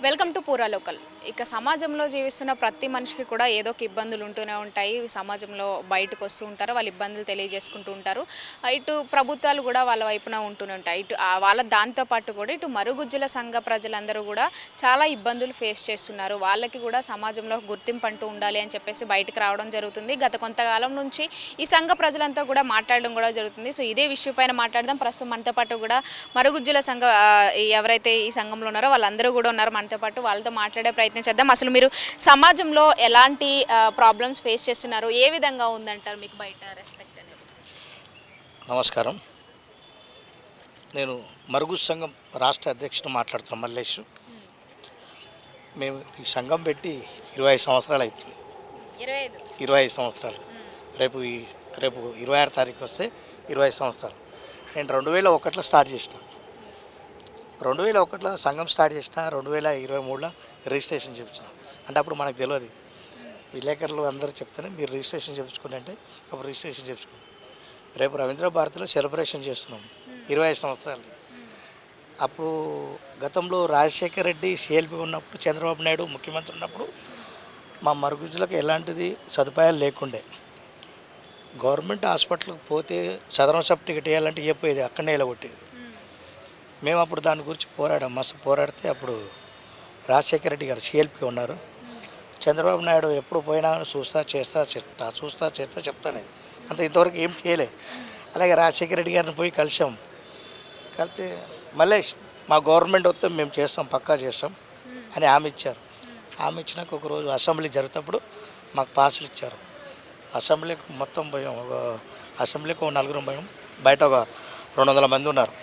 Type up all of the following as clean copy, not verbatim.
Welcome to పూరా local. ఇక సమాజంలో జీవిస్తున్న ప్రతి మనిషికి కూడా ఏదో ఒక ఇబ్బందులు ఉంటూనే ఉంటాయి. సమాజంలో బయటకు వస్తూ ఉంటారు, వాళ్ళ ఇబ్బందులు తెలియజేసుకుంటూ ఉంటారు. ఇటు ప్రభుత్వాలు కూడా వాళ్ళ వైపున ఉంటూనే ఉంటాయి. వాళ్ళ దాంతోపాటు కూడా ఇటు మరుగుజ్జుల సంఘ ప్రజలందరూ కూడా చాలా ఇబ్బందులు ఫేస్ చేస్తున్నారు. వాళ్ళకి కూడా సమాజంలో గుర్తింపు అంటూ ఉండాలి అని చెప్పేసి బయటకు రావడం జరుగుతుంది. గత కొంతకాలం నుంచి ఈ సంఘ ప్రజలంతా కూడా మాట్లాడడం కూడా జరుగుతుంది. సో ఇదే విషయం పైన మాట్లాడదాం. ప్రస్తుతం మనతో పాటు కూడా మరుగుజ్జుల సంఘ ఎవరైతే ఈ సంఘంలో ఉన్నారో వాళ్ళందరూ కూడా ఉన్నారు మనతో పాటు. వాళ్ళతో మాట్లాడే ప్రయత్నం చేద్దాం. అసలు మీరు సమాజంలో ఎలాంటి ప్రాబ్లమ్స్ ఫేస్ చేస్తున్నారు, ఏ విధంగా ఉందంటారు మీకు బయట రెస్పెక్ట్ అనేది? నమస్కారం. నేను మరుగుజ్జు సంఘం రాష్ట్ర అధ్యక్షుడు మాట్లాడుతున్నాను, మల్లేష్. మేము ఈ సంఘం పెట్టి 25 సంవత్సరాలు అవుతుంది. 25 సంవత్సరాలు. రేపు 26 తారీఖు వస్తే 25 సంవత్సరాలు. నేను 2001లో స్టార్ట్ చేసిన. 2001లో సంఘం స్టార్ట్ చేసిన, 2023లో రిజిస్ట్రేషన్ చేయించిన. అంటే అప్పుడు మనకు తెలియదు, విలేకరులు అందరూ చెప్తేనే మీరు రిజిస్ట్రేషన్ చేయించుకోండి అంటే అప్పుడు రిజిస్ట్రేషన్ చేయించుకున్నాం. రేపు రవీంద్ర భారతిలో సెలబ్రేషన్ చేస్తున్నాం 25 సంవత్సరాలది. అప్పుడు గతంలో రాజశేఖర్ రెడ్డి సిఎల్పి ఉన్నప్పుడు, చంద్రబాబు నాయుడు ముఖ్యమంత్రి ఉన్నప్పుడు మా మరుగుజ్జులకు ఎలాంటిది సదుపాయాలు లేకుండే. గవర్నమెంట్ హాస్పిటల్కి పోతే సదరం సర్టిఫికేట్ వేయాలంటే చెప్పేది అక్కడనే కొట్టేది. మేము అప్పుడు దాని గురించి పోరాడాం, మస్తు పోరాడితే అప్పుడు రాజశేఖర రెడ్డి గారు సిఎల్పి ఉన్నారు. చంద్రబాబు నాయుడు ఎప్పుడు పోయినా చూస్తా చేస్తా చెప్తానే అంత ఇంతవరకు ఏం చేయలే. అలాగే రాజశేఖర రెడ్డి గారిని పోయి కలిసాం. కలిస్తే మల్లేష్ మా గవర్నమెంట్ వస్తే మేము చేస్తాం, పక్కా చేస్తాం అని హామీ ఇచ్చారు. హామీ ఇచ్చినాక ఒకరోజు అసెంబ్లీ జరుగుతప్పుడు మాకు పాసులు ఇచ్చారు. అసెంబ్లీకి మొత్తం పోయాం, అసెంబ్లీకి ఒక 4 పోయాం. బయట ఒక 200 మంది ఉన్నారు.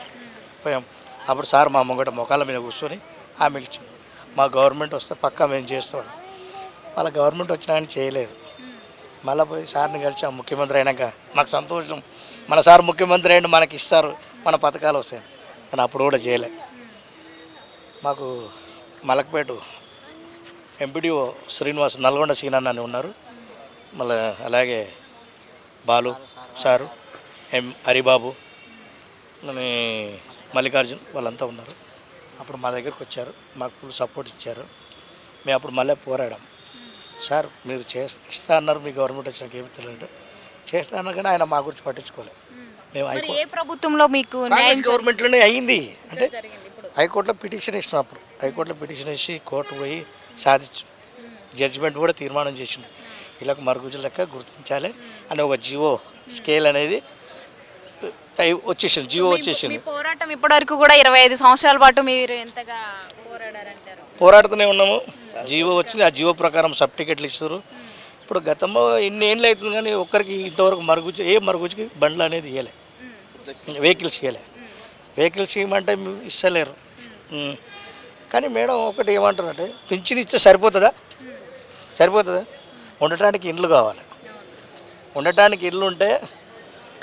పోయాం. అప్పుడు సార్ మా ముంగట మొఖాల మీద కూర్చొని హామీ ఇచ్చాం, మా గవర్నమెంట్ వస్తే పక్కా మేము చేస్తామని. వాళ్ళ గవర్నమెంట్ వచ్చినా కానీ చేయలేదు. మళ్ళీ పోయి సార్ని కలిసాం. ముఖ్యమంత్రి అయినాక మాకు సంతోషం, మన సార్ ముఖ్యమంత్రి అయ్యండి, మనకి ఇస్తారు, మన పథకాలు వస్తాయి. కానీ అప్పుడు కూడా చేయలే. మాకు మలక్పేట ఎంపీడీఓ శ్రీనివాస్, నల్గొండ సీనన్న అని ఉన్నారు. మళ్ళీ అలాగే బాలు సారు, హరిబాబు, మల్లికార్జున్, వాళ్ళంతా ఉన్నారు. అప్పుడు మా దగ్గరికి వచ్చారు, మాకు ఫుల్ సపోర్ట్ ఇచ్చారు. మేము అప్పుడు మళ్ళీ పోరాడాం. సార్ మీరు ఇస్తా అన్నారు, మీ గవర్నమెంట్ వచ్చినాక ఏమి తెలియదు చేస్తా అన్నారు, కానీ ఆయన మా గురించి పట్టించుకోలేదు. మేము ప్రభుత్వంలో మీకు గవర్నమెంట్లోనే అయ్యింది. అంటే హైకోర్టులో పిటిషన్ ఇచ్చినాం. అప్పుడు హైకోర్టులో పిటిషన్ ఇచ్చి కోర్టు పోయి సాధించు, జడ్జిమెంట్ కూడా తీర్మానం చేసింది, వీళ్ళకు మరుగుజ్జు లెక్క గుర్తించాలి అని ఒక జియో స్కేల్ అనేది వచ్చేసింది, జియో వచ్చేసింది. పోరాటం ఇప్పటివరకు కూడా 25 సంవత్సరాల పాటు మీరు ఎంతగా పోరాడారంటారు? పోరాడుతూనే ఉన్నాము. జియో వచ్చింది, ఆ జియో ప్రకారం సర్టిఫికెట్లు ఇస్తారు. ఇప్పుడు గతంలో ఇన్ని ఏళ్ళు అవుతుంది కానీ ఒక్కరికి ఇంతవరకు మరుగుజ్జుకి బండ్లు అనేది ఇవ్వలే, వెహికల్స్ ఇవ్వలే. వెహికల్స్ ఇవ్వమంటే ఇస్తలేరు. కానీ మేడం ఒకటి ఏమంటారంటే పింఛన్ ఇస్తే సరిపోతుందా? ఉండటానికి ఇండ్లు కావాలి. ఉండటానికి ఇల్లు ఉంటే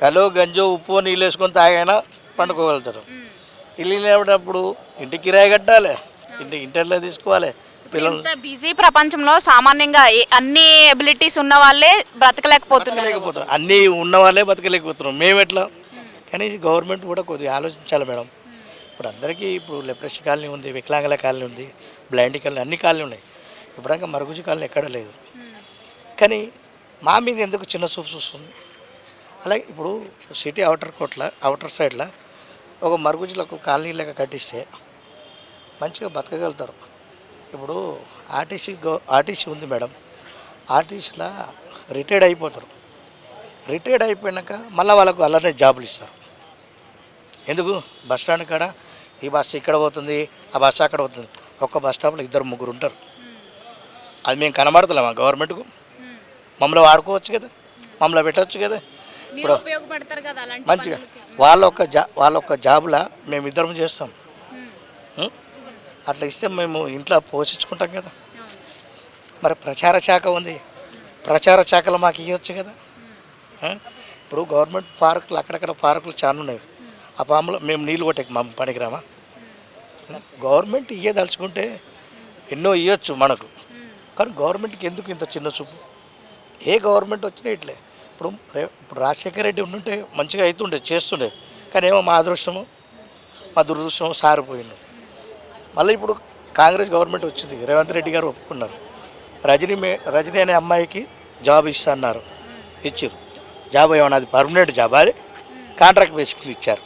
కలో గంజో ఉప్పు నీళ్ళు వేసుకొని తాగైనా పండుకోగలుగుతారు. ఇల్లు లేనప్పుడు ఇంటికి కిరాయి కట్టాలి, ఇంటర్లో తీసుకోవాలి. పిల్లలు బిజీ ప్రపంచంలో సామాన్యంగా అన్ని ఎబిలిటీస్ ఉన్న వాళ్ళే బ్రతకలేకపోతున్నారు, అన్నీ ఉన్న వాళ్ళే బతకలేకపోతున్నారు. మేము ఎట్లా? కానీ గవర్నమెంట్ కూడా కొద్దిగా ఆలోచించాలి మేడం. ఇప్పుడు అందరికీ ఇప్పుడు లెప్రసీ కాలనీ ఉంది, వికలాంగుల కాలనీ ఉంది, బ్లైండ్ కాలనీ, అన్ని కాలనీ ఉన్నాయి. ఇప్పుడాక మరుగుజ్జు కాలనీ ఎక్కడ లేదు. కానీ మా మీద ఎందుకు చిన్న చూపు చూస్తుంది? అలాగే ఇప్పుడు సిటీ అవుటర్ సైడ్లో ఒక మరుగుజ్జులకు కాలనీ లెక్క కట్టిస్తే మంచిగా బతకగలుగుతారు. ఇప్పుడు ఆర్టీసీ ఉంది మేడం, ఆర్టీసీలో రిటైర్డ్ అయిపోతారు. రిటైర్డ్ అయిపోయాక మళ్ళీ వాళ్ళకు అలానే జాబులు ఇస్తారు. ఎందుకు? బస్ స్టాండ్ కాడ ఈ బస్సు ఇక్కడ పోతుంది, ఆ బస్సు అక్కడ పోతుంది. ఒక్క బస్ స్టాప్లో 2-3 ఉంటారు. అది మేము కనబడతలేమా గవర్నమెంట్కు? మమ్మల్ని వాడుకోవచ్చు కదా, మమ్మల్ని పెట్టవచ్చు కదా. ఇప్పుడు మంచిగా వాళ్ళ ఒక్క జాబులా మేము 2 చేస్తాం. అట్లా ఇస్తే మేము ఇంట్లో పోషించుకుంటాం కదా. మరి ప్రచార శాఖ ఉంది, ప్రచార శాఖలో మాకు ఇవ్వచ్చు కదా. ఇప్పుడు గవర్నమెంట్ పార్కులు అక్కడక్కడ పార్కులు చాలా ఉన్నాయి. ఆ పాములో మేము నీళ్ళు కొట్టే మా పనికిరామా? గవర్నమెంట్ ఇయ్యదలుచుకుంటే ఎన్నో ఇవ్వచ్చు మనకు. కానీ గవర్నమెంట్కి ఎందుకు ఇంత చిన్న చూపు? ఏ గవర్నమెంట్ వచ్చినా ఇట్లే. ఇప్పుడు రాజశేఖర రెడ్డి ఉండుంటే మంచిగా అవుతుండే, చేస్తుండే. కానీ ఏమో మా అదృష్టము, మా దురదృష్టము సారిపోయిండు. మళ్ళీ ఇప్పుడు కాంగ్రెస్ గవర్నమెంట్ వచ్చింది, రేవంత్ రెడ్డి గారు ఒప్పుకున్నారు. రజనీ అనే అమ్మాయికి జాబ్ ఇస్తా అన్నారు, ఇచ్చారు. జాబ్ ఏమన్నా అది పర్మనెంట్ జాబ్, అది కాంట్రాక్ట్ బేస్ కింద ఇచ్చారు,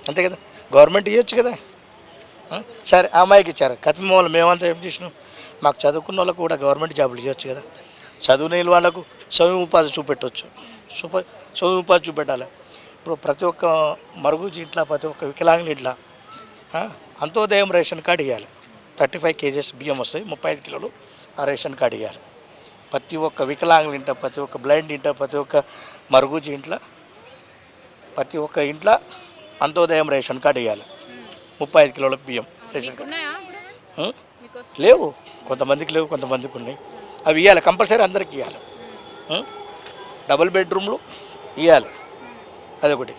అంతే కదా. గవర్నమెంట్ ఇవ్వచ్చు కదా. సరే ఆ అమ్మాయికి ఇచ్చారు. కథ వాళ్ళు మేమంతా ఏం చేసినాం, మాకు చదువుకున్న వాళ్ళకు కూడా గవర్నమెంట్ జాబులు ఇవ్వచ్చు కదా. చదువు లేని వాళ్ళకు స్వయం ఉపాధి చూపెట్టవచ్చు, స్వయం ఉపాధి చూపెట్టాలి. ఇప్పుడు ప్రతి ఒక్క మరుగుజ్జు ఇంట్లో, ప్రతి ఒక్క వికలాంగుని ఇంట్లో అంత్యోదయం రేషన్ కార్డు ఇవ్వాలి. 35 kgs బియ్యం వస్తాయి, 35 కిలోలు ఆ రేషన్ కార్డు ఇవ్వాలి. ప్రతి ఒక్క వికలాంగుని ఇంట్లో, ప్రతి ఒక్క బ్లైండ్ ఇంట్లో, ప్రతి ఒక్క మరుగుజ్జు ఇంట్లో, ప్రతి ఒక్క ఇంట్లో అంత్యోదయం రేషన్ కార్డు ఇవ్వాలి. 35 కిలోలకు బియ్యం రేషన్ కార్డు. లేవు, కొంతమందికి లేవు, కొంతమందికి ఉన్నాయి. అవి ఇవ్వాలి, కంపల్సరీ అందరికి ఇవ్వాలి. డబుల్ బెడ్రూమ్లు ఇవ్వాలి, అదొకటి.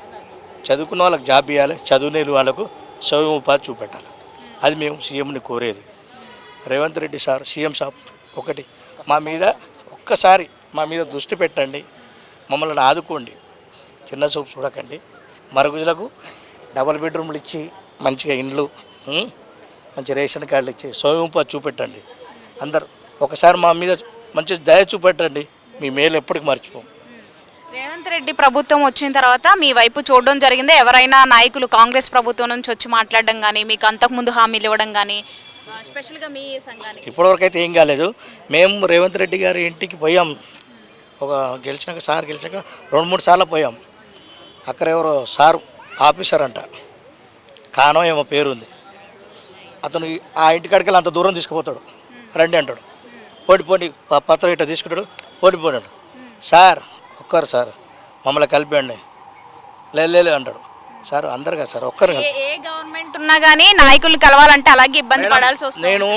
చదువుకున్న వాళ్ళకి జాబ్ ఇవ్వాలి, చదువులేని వాళ్ళకు స్వయం ఉపాధి చూపెట్టాలి. అది మేము సీఎంని కోరేది. రేవంత్ రెడ్డి సార్, సీఎం సాబ్ ఒకటి ఒక్కసారి మా మీద దృష్టి పెట్టండి, మమ్మల్ని ఆదుకోండి, చిన్న చూపు చూడకండి. మరుగుజులకు డబుల్ బెడ్రూమ్లు ఇచ్చి మంచిగా ఇండ్లు, మంచి రేషన్ కార్డులు ఇచ్చి స్వయం ఉపాధి చూపెట్టండి. అందరు ఒకసారి మా మీద మంచి దయ చూపెట్టండి, మీ మేలు ఎప్పటికి మర్చిపోం. రేవంత్ రెడ్డి ప్రభుత్వం వచ్చిన తర్వాత మీ వైపు చూడడం జరిగింది. ఎవరైనా నాయకులు కాంగ్రెస్ ప్రభుత్వం నుంచి వచ్చి మాట్లాడడం కానీ, మీకు అంతకుముందు హామీలు ఇవ్వడం కానీ, స్పెషల్గా మీ సంఘానికి? ఇప్పటివరకు అయితే ఏం కాలేదు. మేము రేవంత్ రెడ్డి గారి ఇంటికి పోయాం, సార్ గెలిచాక 2-3 సార్లు పోయాం. అక్కడ ఎవరో సార్ ఆఫీసర్ అంట, కానో ఏమో పేరుంది, అతను ఆ ఇంటికాడికి అంత దూరం తీసుకుపోతాడు. రండి అంటాడు, పోండి పత్రం ఇట్లా తీసుకుంటాడు, పోండి సార్ ఒక్కరు సార్ మమ్మల్ని కలిపండి, లేదు అంటాడు. సార్ అందరు కదా సార్, ఒక్కరు కదా. ఏ గవర్నమెంట్ ఉన్నా కానీ నాయకులు కలవాలంటే అలాగే ఇబ్బంది పడాల్సి వస్తుంది. నేను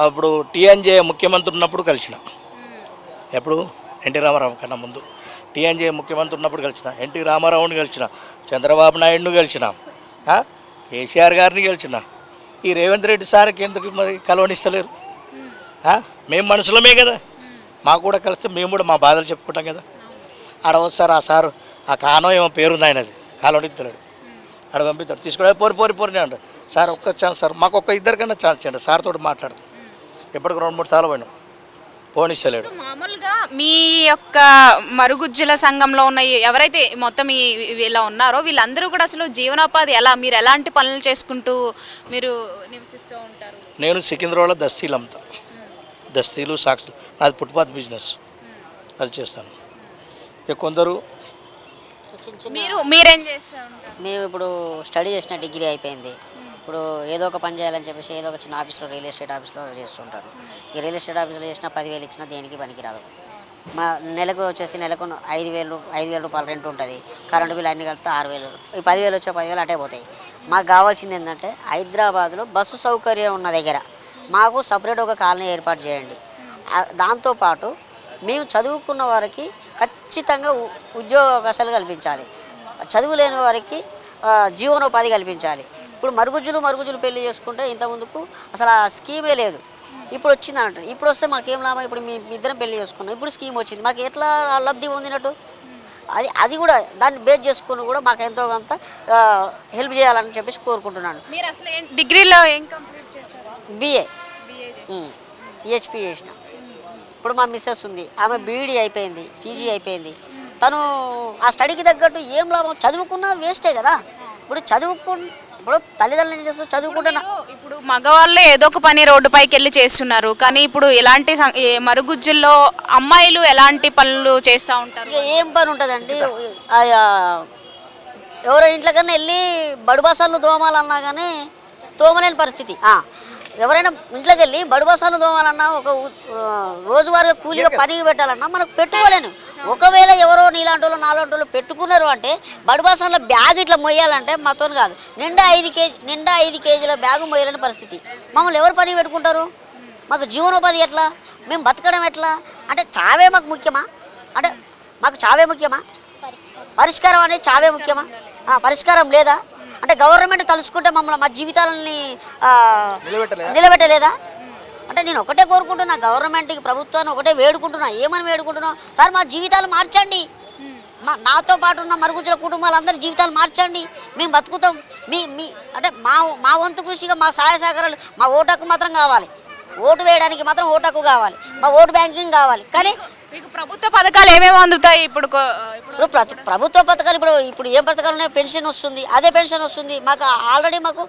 అప్పుడు టీఎన్జే ముఖ్యమంత్రి ఉన్నప్పుడు కలిసిన, ఎప్పుడు ఎన్టీ రామారావు కన్నా ముందు టీఎన్జే ముఖ్యమంత్రి ఉన్నప్పుడు కలిసిన, ఎన్టీ రామారావుని కలిసిన, చంద్రబాబు నాయుడుని కలిసిన, కేసీఆర్ గారిని కలిసిన. ఈ రేవంత్ రెడ్డి సార్కి ఎందుకు మరి కలవనిస్తలేరు? మేము మనుషులమే కదా, మాకు కూడా కలిస్తే మేము కూడా మా బాధలు చెప్పుకుంటాం కదా. ఆడ వస్తారు ఆ సారు, ఆ కానో ఏమో పేరుంది ఆయనది, కలవనిస్తలేడు. ఆడ పంపిస్తాడు, తీసుకుని పోరి అంటాడు. సార్ ఒక్క ఛాన్స్ సార్, మాకు ఒక్క ఇద్దరికన్నా ఛాన్స్ చేయండి, సార్ తోటి మాట్లాడుతాం. ఎప్పటికి 2-3 సార్లు పోయినాం, పోనిస్తలేడు. మామూలుగా మీ యొక్క మరుగుజ్జుల సంఘంలో ఉన్న ఎవరైతే మొత్తం ఇలా ఉన్నారో వీళ్ళందరూ కూడా అసలు జీవనోపాధి ఎలా, మీరు ఎలాంటి పనులు చేసుకుంటూ మీరు నివసిస్తూ ఉంటారు? నేను సికింద్రాబాద్లో దస్తీలు అమ్ముతా, దస్తీలు సాక్షులు, నాది ఫుట్పాత్ బిజినెస్, అది చేస్తాను. ఇక కొందరు మీరేం చేస్తూ ఉంటారు? మేము ఇప్పుడు స్టడీ చేసిన, డిగ్రీ అయిపోయింది. ఇప్పుడు ఏదో ఒక పని చేయాలని చెప్పేసి ఏదో ఒక చిన్న ఆఫీస్లో, రియల్ ఎస్టేట్ ఆఫీస్లో చేస్తుంటాను. ఈ రియల్ ఎస్టేట్ ఆఫీస్లో చేసిన 10,000 ఇచ్చినా దేనికి పనికిరాదు. మా నెలకు వచ్చేసి 5,000 రూపాయలు రెంట్ ఉంటుంది, కరెంటు బిల్ అన్నీ కలిపితే 6,000. ఈ 10,000 వచ్చే 10,000 అటే పోతాయి. మాకు కావాల్సింది ఏంటంటే హైదరాబాద్లో బస్సు సౌకర్యం ఉన్న దగ్గర మాకు సపరేట్ ఒక కాలనీ ఏర్పాటు చేయండి. దాంతోపాటు మేము చదువుకున్న వారికి ఖచ్చితంగా ఉద్యోగ అవకాశాలు కల్పించాలి, చదువు లేని వారికి జీవనోపాధి కల్పించాలి. ఇప్పుడు మరుగుజ్జులు పెళ్లి చేసుకుంటే ఇంతకుముందుకు అసలు ఆ స్కీమే లేదు, ఇప్పుడు వచ్చింది అంటారు. ఇప్పుడు వస్తే మాకేం లాభం? ఇప్పుడు మీ ఇద్దరం పెళ్లి చేసుకున్నాం, ఇప్పుడు స్కీమ్ వచ్చింది, మాకు ఎట్లా లబ్ధి పొందినట్టు? అది కూడా దాన్ని బేస్ చేసుకుని కూడా మాకు ఎంతో కొంత హెల్ప్ చేయాలని చెప్పేసి కోరుకుంటున్నాను. మీరు అసలు డిగ్రీలో ఏం కంప్లీట్ చేశారు? BA EHP చేసిన. ఇప్పుడు మా మిస్సెస్ ఉంది, ఆమె BEd అయిపోయింది, PG అయిపోయింది. తను ఆ స్టడీకి తగ్గట్టు ఏం లాభం? చదువుకున్నా వేస్టే కదా. ఇప్పుడు తల్లిదండ్రులు ఏం చేస్తారు, చదువుకుంటున్నా. ఇప్పుడు మగవాళ్ళే ఏదో ఒక పని రోడ్డుపైకి వెళ్ళి చేస్తున్నారు, కానీ ఇప్పుడు ఇలాంటి మరుగుజ్జుల్లో అమ్మాయిలు ఎలాంటి పనులు చేస్తూ ఉంటారు? ఏం పని ఉంటుందండి, ఎవరో ఇంట్లోకన్నా వెళ్ళి బడుబాసాలను దోమాలన్నా కానీ తోమలేని పరిస్థితి. ఎవరైనా ఇంట్లోకి వెళ్ళి బడుబాసాలను దోమాలన్నా, ఒక రోజువారీగా కూలీగా పనికి పెట్టాలన్నా మనకు పెట్టుకోలేను. ఒకవేళ ఎవరో నీలాంటి వాళ్ళు నాలాంటి వాళ్ళు పెట్టుకున్నారు అంటే బడుబాసాల బ్యాగ్ ఇట్లా మొయ్యాలంటే మాతో కాదు, నిండా 5 కేజీల బ్యాగు మొయ్యాలని పరిస్థితి. మమ్మల్ని ఎవరు పని పెట్టుకుంటారు? మాకు జీవనోపాధి ఎట్లా, మేము బతకడం ఎట్లా? అంటే చావే మాకు ముఖ్యమా? అంటే మాకు చావే ముఖ్యమా? పరిష్కారం అనేది చావే ముఖ్యమా? పరిష్కారం లేదా? అంటే గవర్నమెంట్ తలుచుకుంటే మా జీవితాలని నిలబెట్టలేదా? అంటే నేను ఒకటే కోరుకుంటున్నా, గవర్నమెంట్కి ప్రభుత్వాన్ని ఒకటే వేడుకుంటున్నా. ఏమని వేడుకుంటున్నా? సార్ మా జీవితాలు మార్చండి, నాతో పాటు ఉన్న మరుగుజ్జుల కుటుంబాలందరి జీవితాలు మార్చండి, మేము బతుకుతాం. మీ అంటే మా వంతు కృషిగా మా సహాయ సహకారాలు, మా ఓటు మాత్రం కావాలి, ఓటు వేయడానికి మాత్రం ఓటు కావాలి, మా ఓటు బ్యాంకింగ్ కావాలి. కానీ మీకు ప్రభుత్వ పథకాలు ఏమేమి అందుతాయి ఇప్పుడు ఇప్పుడు ప్రభుత్వ పథకాలు ఇప్పుడు ఏం పథకాలు ఉన్నాయి? పెన్షన్ వస్తుంది, అదే పెన్షన్ వస్తుంది. మాకు ఆల్రెడీ మాకు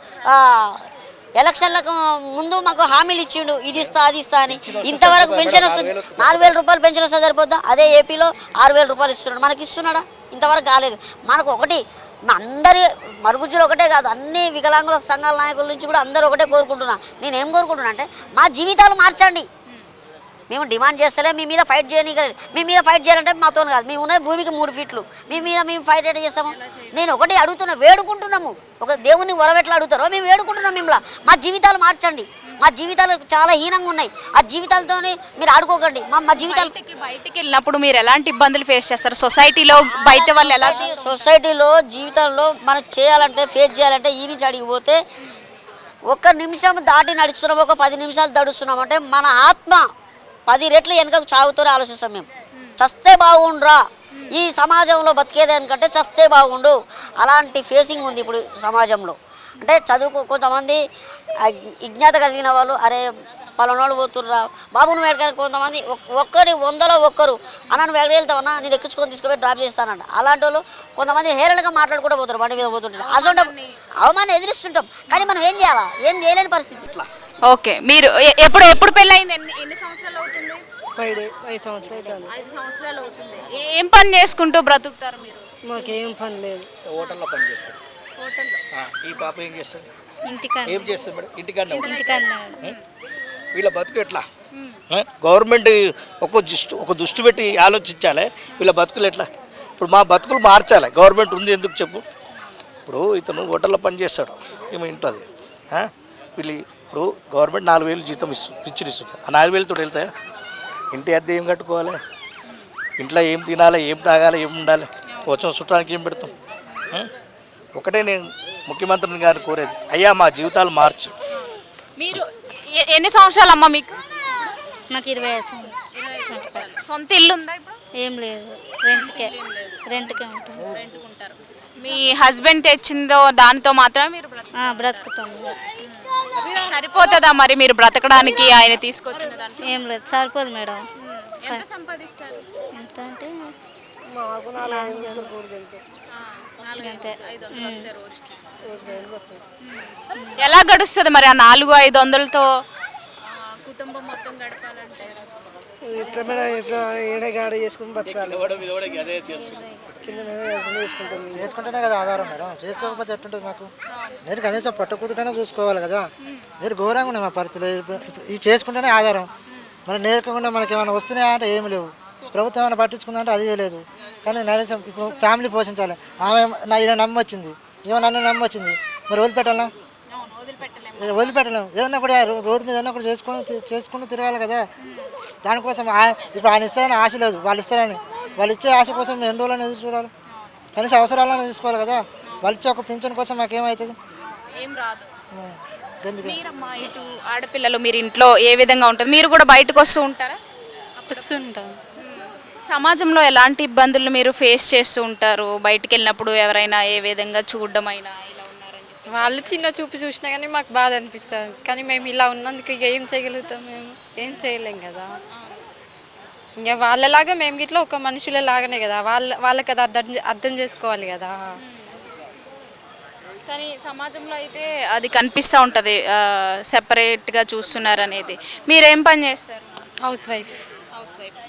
ఎలక్షన్లకు ముందు మాకు హామీలు ఇచ్చిండు, ఇది ఇస్తా అది ఇస్తా అని. ఇంతవరకు పెన్షన్ వస్తుంది, 4,000 రూపాయలు పెన్షన్ వస్తే సరిపోద్దా? అదే ఏపీలో 6,000 రూపాయలు ఇస్తున్నాడు. మనకి ఇస్తున్నాడా? ఇంతవరకు కాలేదు. మనకు ఒకటి అందరి మరుగుజ్జులు ఒకటే కాదు, అన్ని వికలాంగుల సంఘాల నాయకుల నుంచి కూడా అందరూ ఒకటే కోరుకుంటున్నా. నేను ఏం కోరుకుంటున్నా అంటే మా జీవితాలు మార్చండి. మేము డిమాండ్ చేస్తలే, మీ మీద ఫైట్ చేయనీయగలేదు. మీ మీద ఫైట్ చేయాలంటే మాతో కాదు, మేము ఉన్నది భూమికి 3 ఫీట్లు, మీ మీద మేము ఫైట్ ఎట్లా చేస్తాము? నేను ఒకటి అడుగుతున్నా, వేడుకుంటున్నాము. ఒక దేవుని వరవెట్లా అడుగుతారో మేము వేడుకుంటున్నాం. మిమ్మల్ని మా జీవితాలు మార్చండి, మా జీవితాలు చాలా హీనంగా ఉన్నాయి, ఆ జీవితాలతో మీరు ఆడుకోకండి. మా జీవితాలు బయటికి వెళ్ళినప్పుడు మీరు ఎలాంటి ఇబ్బందులు ఫేస్ చేస్తారు? సొసైటీలో బయట వాళ్ళు ఎలా సొసైటీలో జీవితంలో మనం చేయాలంటే ఫేస్ చేయాలంటే ఈ నుంచి అడిగి పోతే 1 నిమిషం దాటి నడుస్తున్నాం, ఒక 10 నిమిషాలు దడుస్తున్నాం అంటే మన ఆత్మ 10 రెట్లు వెనకకు చావుతూనే ఆలోచిస్తాం. మేము చస్తే బాగుండ్రా, ఈ సమాజంలో బతికేదానికంటే చస్తే బాగుండు. అలాంటి ఫేసింగ్ ఉంది ఇప్పుడు సమాజంలో. అంటే చదువుకు కొంతమంది విజ్ఞాత కలిగిన వాళ్ళు, అరే పలానోళ్ళు పోతుర్రా బాబు నువ్వు ఎక్కడికి, కొంతమంది 100లో 1 అన్న నువ్వు ఎక్కడికి వెళ్తావన్నా, నేను ఎక్కించుకొని తీసుకుపోయి డ్రాప్ చేస్తానంట. అలాంటి వాళ్ళు కొంతమంది హేళనగా మాట్లాడుకుంటూ పోతారు, బండి మీద పోతుంటారు. అసలు అవమానం ఎదిరిస్తుంటాం, కానీ మనం ఏం చేయాలా? ఏం చేయలేని పరిస్థితి. ఇట్లా ఓకే. మీరు ఎప్పుడు పెళ్ళి అయింది? ఎన్ని సంవత్సరాలు అవుతుంది? 5 సంవత్సరాలు. 5 సంవత్సరాలు అవుతుంది. ఏం పని చేసుకుంటూ బ్రతుకుతారు మీరు? మాకేం పని లేదు. హోటల్లో పని చేస్తాడు. హోటల్లో. ఈ పాప ఏం చేస్తుంది? ఇంటికాడ ఏం చేస్తుంది మేడం? ఇంటికాడనే ఉంటుంది. ఇంటికాడ వీళ్ళ బతుకు ఎట్లా? గవర్నమెంట్ ఒక దృష్టి పెట్టి ఆలోచించాలి, వీళ్ళ బతుకులు ఎట్లా? ఇప్పుడు మా బతుకులు మార్చాలి. గవర్నమెంట్ ఉంది ఎందుకు చెప్పు? ఇప్పుడు ఇతను హోటల్లో పని చేస్తాడు, ఏమో ఇంట్లో వీళ్ళు ఇప్పుడు గవర్నమెంట్ 4,000 జీతం పిచ్చిడి ఇస్తుంది. ఆ 4,000తో వెళ్తాయా? ఇంటి అద్దె ఏం కట్టుకోవాలి? ఇంట్లో ఏం తినాలి, ఏం తాగాలి, ఏం ఉండాలి? వచ్చిన చుట్టానికి ఏం పెడతాం? ఒకటే నేను ముఖ్యమంత్రిని గారిని కోరేది, అయ్యా మా జీవితాలు మార్చు. మీరు ఎన్ని సంవత్సరాలు అమ్మ మీకు? నాకు 25 సంవత్సరాలు. సొంత ఇల్లు ఉందా ఇప్పుడు? ఏం లేదు, రెంట్కే ఉంటాం. రెంట్కుంటారు. మీ హస్బెండ్ తెచ్చిందో దానితో మాత్రమే మీరు బ్రతుకుతాం. సరిపోతుందా మరి మీరు బ్రతకడానికి ఆయన తీసుకొచ్చిన దానికి? ఏం లేదు, సరిపోదు మేడం. ఎంత సంపాదిస్తారు? ఎంత అంటే 400-500 వస్తాయి రోజుకి. ఎలా గడుస్తుంది మరి ఆ 400-500తో కుటుంబం మొత్తం గడపాలంటే ఇట్లా మేడం ఇట్లా ఏడగాడ చేసుకుని బతకాలి. అదే చేసుకుంటాం. చేసుకుంటేనే కదా ఆధారం మేడం, చేసుకోకపోతే ఎట్టుంటుంది మాకు? నేను కనీసం పట్టుకుడికైనా చూసుకోవాలి కదా. నేను ఘోరంగా ఉన్నాయి మా పరిస్థితులు. ఇది చేసుకుంటేనే ఆధారం. మనం నేర్చుకోకుండా మనకి ఏమైనా వస్తున్నాయా అంటే ఏమి లేవు. ప్రభుత్వం ఏమైనా పట్టించుకుందంటే అది లేదు. కానీ కనీసం ఇప్పుడు ఫ్యామిలీ పోషించాలి. ఆమె ఇలా నమ్మొచ్చింది, ఏమో నన్ను నమ్మొచ్చింది, మరి వదిలిపెట్టాలా? వదిలిపెట్టలేము. ఏదన్నా కూడా రోడ్డు మీద ఏదన్నా కూడా చేసుకుని తిరగాలి కదా. దానికోసం ఇప్పుడు ఆయన ఇస్తారని ఆశ లేదు, వాళ్ళు ఇస్తారని. వాళ్ళు ఇచ్చే ఆశ కోసం మేము ఎన్ని రోజులని ఎదురు చూడాలి? కనీసం అవసరాలను తీసుకోవాలి కదా. వాళ్ళు ఇచ్చే ఒక పింఛన్ కోసం మాకేమవుతుంది? ఏం రాదు. ఎందుకు మీరమ్మా ఇటు ఆడపిల్లలు మీరు ఇంట్లో ఏ విధంగా ఉంటుంది? మీరు కూడా బయటకు వస్తూ ఉంటారా? వస్తుంటాం. సమాజంలో ఎలాంటి ఇబ్బందులు మీరు ఫేస్ చేస్తూ ఉంటారు? బయటికి వెళ్ళినప్పుడు ఎవరైనా ఏ విధంగా చూడడం అయినా ఇలా ఉన్నారని చెప్పి? వాళ్ళు చిన్న చూపు చూసినా కానీ మాకు బాధ అనిపిస్తుంది. కానీ మేము ఇలా ఉన్నందుకు ఇక ఏం చేయగలుగుతాం? మేము ఏం చేయలేం కదా. ఇంకా వాళ్ళలాగా మేము గిట్లా ఒక మనుషులలాగానే కదా, వాళ్ళకి అది అర్థం చేసుకోవాలి కదా. కానీ సమాజంలో అయితే అది కనిపిస్తూ ఉంటుంది, సెపరేట్గా చూస్తున్నారు అనేది. మీరేం పని చేస్తారు? Housewife. Housewife.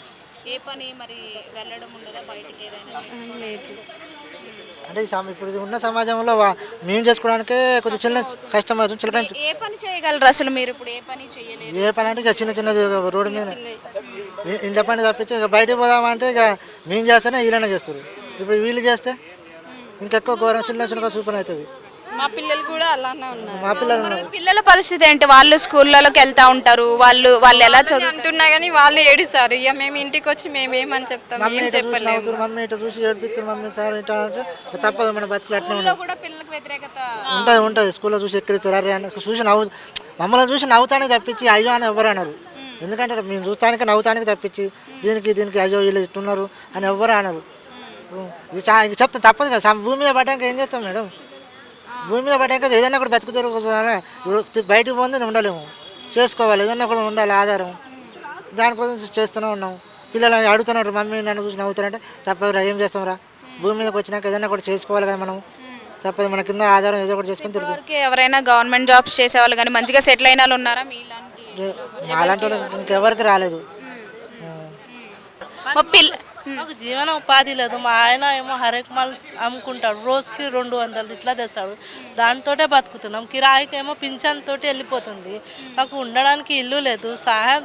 ఏ పని మరి వెళ్ళడం ఉండదా బయటికి ఏదైనా? లేదు. అంటే ఇప్పుడు ఉన్న సమాజంలో మేము చేసుకోవడానికే కొంచెం చిన్న కష్టం అవుతుంది. చిలక ఏ పని చేయగలరు అసలు మీరు? ఇప్పుడు ఏ పని చేయలేదు. ఏ పని అంటే ఇక చిన్న చిన్న రోడ్డు మీద ఇంట్లో పని తప్పించి ఇక బయటకు పోదామంటే ఇక మేము చేస్తేనే వీళ్ళనే చేస్తారు. ఇప్పుడు వీళ్ళు చేస్తే ఇంకెక్కువ ఘోరం, చిన్న చిన్నగా సూపర్ అవుతుంది. మా పిల్లలు కూడా అలానే ఉన్నారు. మా పిల్లలు ఉన్నారు. పిల్లల పరిస్థితి ఏంటి? వాళ్ళు స్కూళ్ళలోకి వెళ్తూ ఉంటారు, వాళ్ళు ఎలా చదువు అంటున్నా కానీ వాళ్ళు ఏడుస్తారు. ఇక మేము ఇంటికి వచ్చి మేము ఏమని చెప్తాం? ఏం చెప్పలేము. మమ్మీ ఇట్లా చూసి ఏడిపిస్తారు, మమ్మీ సార్ ఇట్లా అంటే తప్పదు. మన బస్సులు అట్లా స్కూల్లో కూడా పిల్లలకు వ్యతిరేకత ఉంటుంది. స్కూల్లో చూసి ఎక్కిరిస్తారు అని చూసి మమ్మల్ని చూసి నవ్వుతానే తప్పించి అయ్యో అని ఎవరు అన్నారు. ఎందుకంటే మేము చూస్తానికి నవ్వుతానికి తప్పించి దీనికి అయ్యో వీళ్ళు ఇట్టున్నారు అని ఎవ్వరు అనరు. ఇది చెప్తాం తప్పదు కదా. భూమి మీద పడ్డాక ఏం చేస్తాం మేడం? భూమి మీద పడ్డాక ఏదైనా కూడా బతుకుతారు. బయటకు పోతే ఉండలేము, చేసుకోవాలి, ఏదైనా కూడా ఉండాలి ఆధారం. దానికోసం చేస్తూనే ఉన్నాం. పిల్లలు అడుగుతున్నారు, మమ్మీ నన్ను చూసి నవ్వుతారంటే తప్పదురా, ఏం చేస్తాంరా, భూమి మీదకి వచ్చినాక ఏదైనా కూడా చేసుకోవాలి కదా మనం. తప్పదు, మన కింద ఆధారం ఏదో ఒకటి చేసుకొని తిరుగుతాం. ఎవరికి ఎవరైనా గవర్నమెంట్ జాబ్స్ చేసేవాళ్ళు కానీ మంచిగా సెటిల్ అయిన వాళ్ళు ఉన్నారా మీ ఇలాంటి? అలాంటి వాళ్ళు ఇంకెవరికి రాలేదు. మా పిల్ల మాకు జీవన ఉపాధి లేదు. మా ఆయన ఏమో హరేక్ మాల్ అమ్ముకుంటాడు, రోజుకి 200 ఇట్లా తెస్తాడు, దానితోటే బతుకుతున్నాం. కిరాయికి ఏమో పింఛన్ తోటి వెళ్ళిపోతుంది. మాకు ఉండడానికి ఇల్లు లేదు. సహాయం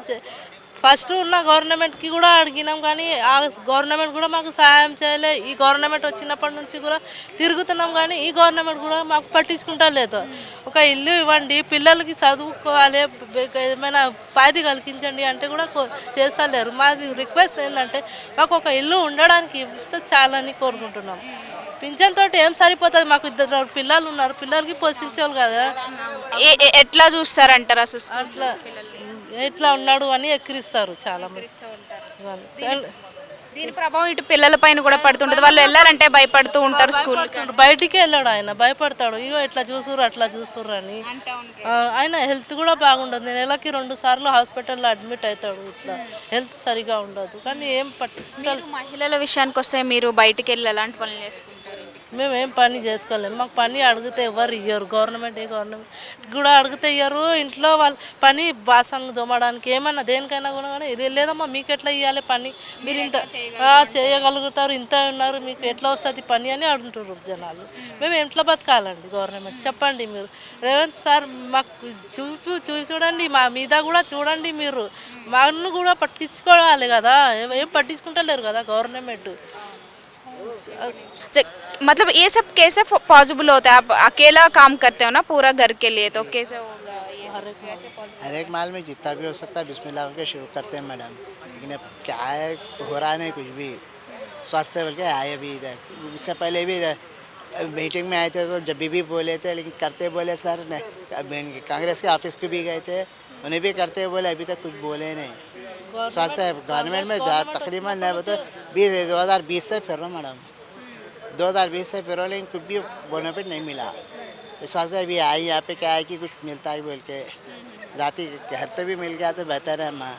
ఫస్ట్ ఉన్న గవర్నమెంట్కి కూడా అడిగినాం కానీ ఆ గవర్నమెంట్ కూడా మాకు సహాయం చేయలే. ఈ గవర్నమెంట్ వచ్చినప్పటి నుంచి కూడా తిరుగుతున్నాం కానీ ఈ గవర్నమెంట్ కూడా మాకు పట్టించుకుంటా లేదు. ఒక ఇల్లు ఇవ్వండి, పిల్లలకి చదువుకోవాలి, ఏమైనా ఉపాధి కలిగించండి అంటే కూడా చేస్తలేరు. మాది రిక్వెస్ట్ ఏంటంటే మాకు ఒక ఇల్లు ఉండడానికి ఇస్తే చాలని కోరుకుంటున్నాం. పింఛన్ తోటి ఏం సరిపోతుంది? మాకు 2 పిల్లలు ఉన్నారు, పిల్లలకి పోషించేవాళ్ళు కదా. ఎట్లా చూస్తారంటారు అసలు? అట్లా ఎట్లా ఉన్నాడు అని ఎక్కిరిస్తారు చాలా మంది. దీని ప్రభావం ఇటు పిల్లల పైన కూడా పడుతుంటది. వాళ్ళు వెళ్ళాలంటే భయపడుతూ ఉంటారు. స్కూల్ బయటికి వెళ్ళాడు, ఆయన భయపడతాడు. ఇగో ఇట్లా చూసురు అట్లా చూసురు అని. ఆయన హెల్త్ కూడా బాగుండదు. నెలకి 2 సార్లు హాస్పిటల్లో అడ్మిట్ అవుతాడు. ఇట్లా హెల్త్ సరిగా ఉండదు కానీ ఏం పట్టించుకుంటారు. మహిళల విషయానికి వస్తే మీరు బయటికి వెళ్ళి ఎలాంటి పనులు చేసుకుంటారు? మేము ఏం పని చేసుకోలేము. మాకు పని అడిగితే ఎవరు ఇయ్యరు. గవర్నమెంట్ కూడా అడిగితే ఇయ్యరు. ఇంట్లో వాళ్ళు పని బాసనలు తోమడానికి ఏమన్నా దేనికైనా కూడా లేదమ్మా మీకు ఎట్లా ఇవ్వాలి పని, మీరు ఇంత చేయగలుగుతారు, ఇంత ఉన్నారు, మీకు ఎట్లా వస్తుంది పని అని అడుగుతారు జనాలు. మేము ఎట్లా బతకాలండి? గవర్నమెంట్ చెప్పండి. మీరు రేవంత్ సార్ మాకు చూడండి, మా మీద కూడా చూడండి. మీరు మాను కూడా పట్టించుకోవాలి కదా, ఏం పట్టించుకుంటలేరు కదా గవర్నమెంట్. मतलब ये सब कैसे पॉसिबल होता है? आप अकेला काम करते हो ना पूरा घर के लिए, तो कैसे होगा ये सब? कैसे possible? हर एक माल में जितना भी हो सकता है बिस्मिल्लाह के शुरू करते हैं मैडम, लेकिन अब क्या है हो रहा नहीं कुछ भी। स्वास्थ्य बोल के आए अभी इधर, इससे पहले भी मीटिंग में आए थे तो जब भी बोले थे, लेकिन करते बोले सर नहीं। कांग्रेस के ऑफिस को भी गए थे, उन्हें भी करते बोले, अभी तक कुछ बोले नहीं। स्वास्थ्य गवर्नमेंट में तकरीबन नहीं बोलते 2020 से फिर रहा मैडम, 2020 से फिर लेकिन कुछ भी बेनिफिट नहीं मिला। स्वास्थ्य अभी आई यहाँ पे क्या है कि कुछ मिलता है बोल के, जाति घर तो भी मिल गया तो बेहतर है। मैं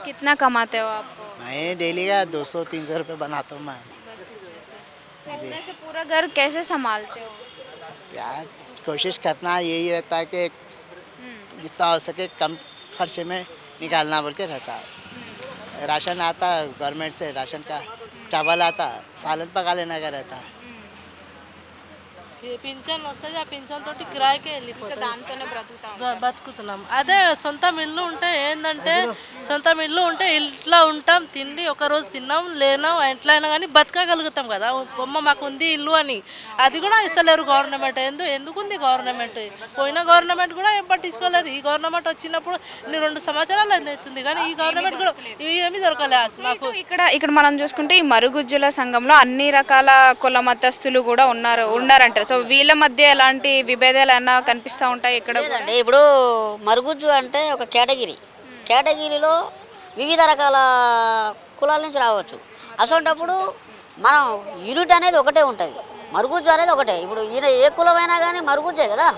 कितना कमाते हो आप? मैं डेली का 200-300 रुपये बनाता हूँ मैं। इतने से पूरा घर कैसे संभालते हो? यार कोशिश करना यही रहता है कि जितना हो सके कम खर्चे में निकालना बोल के रहता है। राशन आता गवर्नमेंट से, राशन का चावल आता, सालन पका लेना का रहता है। పింఛన్ వస్తుంది, ఆ పింఛన్ తోటి కిరాయికే వెళ్ళిపోతుంది. దాంతోనే బతుకుతున్నాం. అదే సొంతం ఇల్లు ఉంటే ఏంటంటే, సొంతం ఇల్లు ఉంటే ఇంట్లో ఉంటాం, తిండి ఒకరోజు తిన్నాం లేనాం ఎట్లా అయినా కానీ బతకగలుగుతాం కదా. అమ్మ మాకు ఉంది ఇల్లు అని, అది కూడా ఇస్తలేరు గవర్నమెంట్. ఎందుకుంది గవర్నమెంట్? పోయిన గవర్నమెంట్ కూడా ఏం పట్టించుకోలేదు. ఈ గవర్నమెంట్ వచ్చినప్పుడు 2 సంవత్సరాలు అవుతుంది కానీ ఈ గవర్నమెంట్ కూడా ఇవి ఏమీ దొరకలేదు మాకు. ఇక్కడ మనం చూసుకుంటే ఈ మరుగుజ్జుల సంఘంలో అన్ని రకాల కుల మతస్థులు కూడా ఉన్నారంటారు. సో వీళ్ళ మధ్య ఎలాంటి విభేదాలు అన్నా కనిపిస్తూ ఉంటాయి ఇక్కడ? ఇప్పుడు మరుగుజ్జు అంటే ఒక కేటగిరీలో వివిధ రకాల కులాల నుంచి రావచ్చు. అసలుంటప్పుడు మనం యూనిట్ అనేది ఒకటే ఉంటుంది, మరుగుజ్జు అనేది ఒకటే. ఇప్పుడు ఈయన ఏ కులమైనా కానీ మరుగుజ్జే కదా.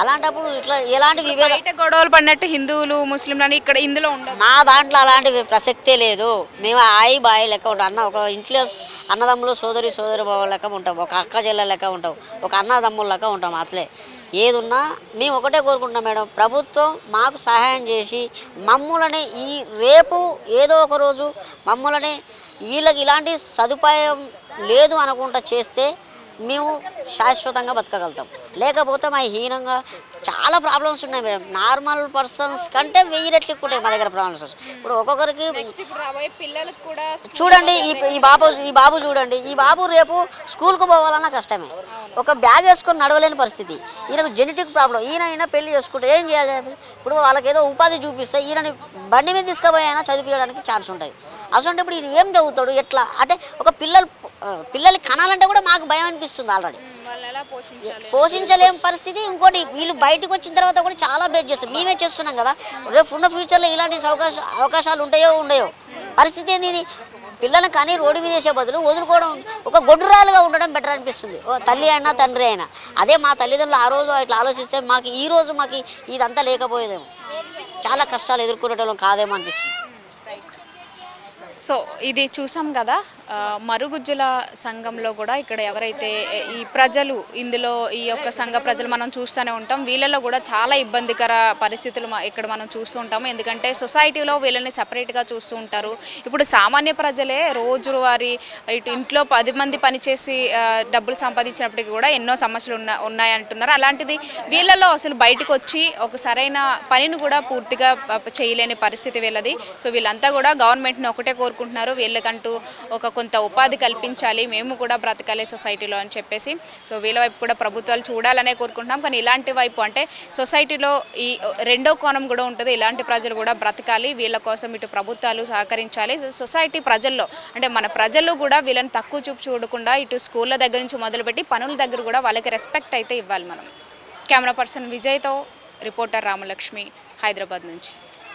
అలాంటప్పుడు ఇట్లా ఎలాంటి విభేద గొడవలు పడినట్టు హిందువులు ముస్లింలని ఇక్కడ ఇందులో ఉండదు. మా దాంట్లో అలాంటి ప్రసక్తే లేదు. మేము బాయి లెక్క ఉంటాం. ఒక ఇంట్లో అన్నదమ్ములు సోదరి బావ లెక్క ఉంటాం, ఒక అక్క చెల్లె లెక్క ఉంటాం, ఒక అన్నదమ్ముల లెక్క ఉంటాం. అట్లే ఏదున్నా మేము ఒకటే కోరుకుంటాం మేడం, ప్రభుత్వం మాకు సహాయం చేసి మమ్ములని రేపు ఏదో ఒక రోజు మమ్ములని వీళ్ళకి ఇలాంటి సదుపాయం లేదు అనుకుంటా చేస్తే మేము శాశ్వతంగా బతకగలుగుతాం. లేకపోతే మా హీనంగా చాలా ప్రాబ్లమ్స్ ఉన్నాయి మేడం. నార్మల్ పర్సన్స్ కంటే 1000 రెట్లు ఎక్కువ ఉంటాయి మా దగ్గర ప్రాబ్లమ్స్. ఇప్పుడు ఒక్కొక్కరికి చూడండి, ఈ బాబు చూడండి, ఈ బాబు రేపు స్కూల్కి పోవాలన్నా కష్టమే. ఒక బ్యాగ్ వేసుకొని నడవలేని పరిస్థితి. ఈయనకు జెనెటిక్ ప్రాబ్లం. ఈయన పెళ్లి చేసుకుంటే ఏం చేయాలి? ఇప్పుడు వాళ్ళకి ఏదో ఉపాధి చూపిస్తే ఈయనని బండి మీద తీసుకుపోయినా చదివించడానికి ఛాన్స్ ఉంటుంది. అసలు ఇప్పుడు ఈయన ఏం చదువుతాడు? ఎట్లా అంటే ఒక పిల్లలు కనాలంటే కూడా మాకు భయం అనిపిస్తుంది. ఆల్రెడీ పోషించలేం పరిస్థితి. ఇంకోటి వీళ్ళు బయటకు వచ్చిన తర్వాత కూడా చాలా బేస్ చేస్తాం. మేమే చేస్తున్నాం కదా. రేపు ఉన్న ఫ్యూచర్లో ఇలాంటి అవకాశాలు ఉంటాయో ఉండయో పరిస్థితి ఏంది? పిల్లల్ని కానీ రోడ్డు మీద వేసే బదులు వదులుకోవడం ఒక గొడ్డురాలుగా ఉండడం బెటర్ అనిపిస్తుంది. ఓ తల్లి అయినా తండ్రి అయినా అదే మా తల్లిదండ్రులు ఆ రోజు ఇట్లా ఆలోచిస్తే మాకు ఈ రోజు మాకు ఇదంతా లేకపోయేదేమో, చాలా కష్టాలు ఎదుర్కొనేటోళ్ళం కాదేమో అనిపిస్తుంది. సో ఇది చూసాం కదా, మరుగుజ్జుల సంఘంలో కూడా ఇక్కడ ఎవరైతే ఈ ప్రజలు ఇందులో ఈ యొక్క సంఘ ప్రజలు మనం చూస్తూనే ఉంటాం. వీళ్ళలో కూడా చాలా ఇబ్బందికర పరిస్థితులు ఇక్కడ మనం చూస్తూ ఉంటాము. ఎందుకంటే సొసైటీలో వీళ్ళని సపరేట్గా చూస్తూ ఉంటారు. ఇప్పుడు సామాన్య ప్రజలే రోజువారీ ఇటు ఇంట్లో 10 మంది పనిచేసి డబ్బులు సంపాదించినప్పటికీ కూడా ఎన్నో సమస్యలు ఉన్నాయంటున్నారు. అలాంటిది వీళ్ళలో అసలు బయటకు వచ్చి ఒక సరైన పనిని కూడా పూర్తిగా చేయలేని పరిస్థితి వీళ్ళది. సో వీళ్ళంతా కూడా గవర్నమెంట్ని ఒకటే కోరుకుంటున్నారు, వీళ్ళకంటూ ఒక కొంత ఉపాధి కల్పించాలి, మేము కూడా బ్రతకాలి సొసైటీలో అని చెప్పేసి. సో వీళ్ళ వైపు కూడా ప్రభుత్వాలు చూడాలనే కోరుకుంటున్నాం. కానీ ఇలాంటి వైపు అంటే సొసైటీలో ఈ రెండో కోణం కూడా ఉంటుంది. ఇలాంటి ప్రజలు కూడా బ్రతకాలి, వీళ్ళ కోసం ఇటు ప్రభుత్వాలు సహకరించాలి. సొసైటీ ప్రజల్లో అంటే మన ప్రజలు కూడా వీళ్ళని తక్కువ చూపు చూడకుండా ఇటు స్కూళ్ళ దగ్గర నుంచి మొదలుపెట్టి పనుల దగ్గర కూడా వాళ్ళకి రెస్పెక్ట్ అయితే ఇవ్వాలి మనం. కెమెరా పర్సన్ విజయ్తో రిపోర్టర్ రామలక్ష్మి, హైదరాబాద్ నుంచి.